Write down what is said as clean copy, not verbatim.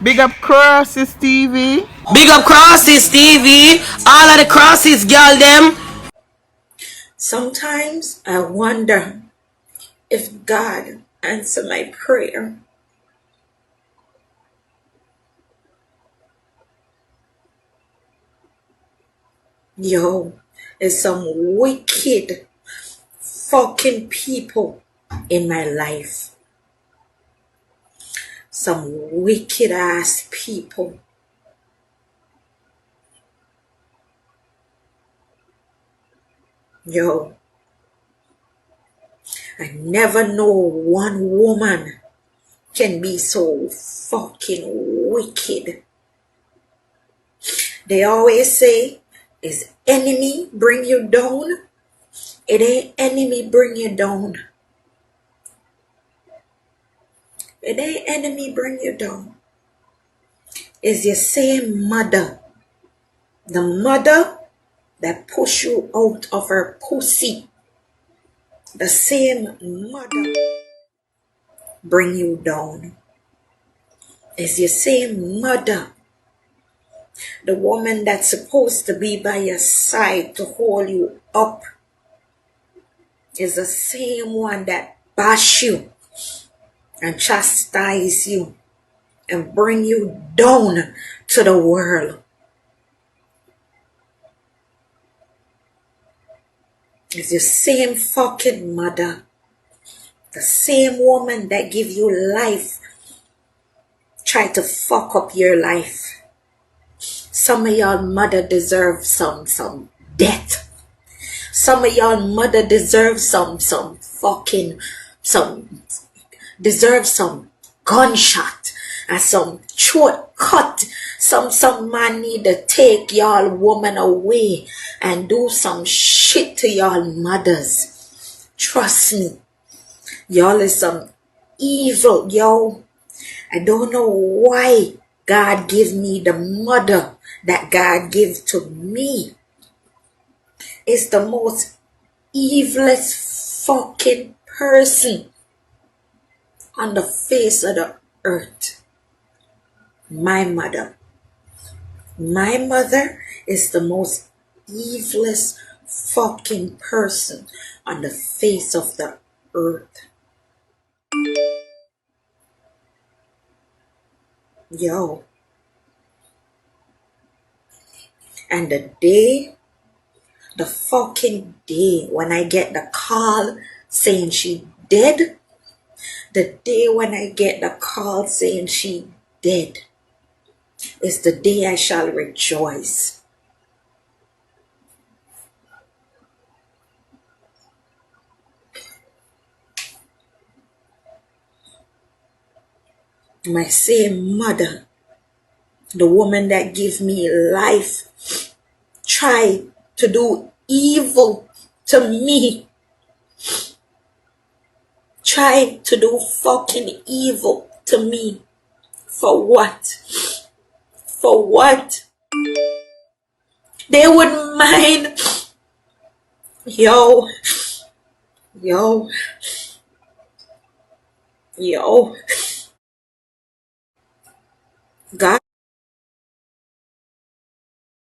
Big up Crosses TV. Big up crosses, TV. All of the crosses, girl, them. Sometimes I wonder if God answer my prayer. Yo, there's some wicked fucking people in my life. Some wicked ass people. Yo, I never know one woman can be so fucking wicked. They always say, is enemy bring you down? It ain't enemy bring you down. It ain't enemy bring you down. It's your same mother. The mother that push you out of her pussy. The same mother bring you down. It's your same mother. The woman that's supposed to be by your side to hold you up is the same one that bash you and chastise you and bring you down to the world. It's the same fucking mother. The same woman that give you life try to fuck up your life. Some of y'all mother deserve some death. Some of y'all mother deserve some deserve some gunshot and some throat cut. Some man need to take y'all woman away and do some shit to y'all mothers. Trust me. Y'all is some evil, yo. I don't know why God give me the mother that God give to me. It's the most evilest fucking person on the face of the earth. My mother. My mother is the most evilest fucking person on the face of the earth. Yo. And the fucking day when I get the call saying she dead, the day when I get the call saying she dead is the day I shall rejoice. My same mother, the woman that gave me life, tried to do evil to me. Tried to do fucking evil to me. For what? For what? They wouldn't mind. Yo. God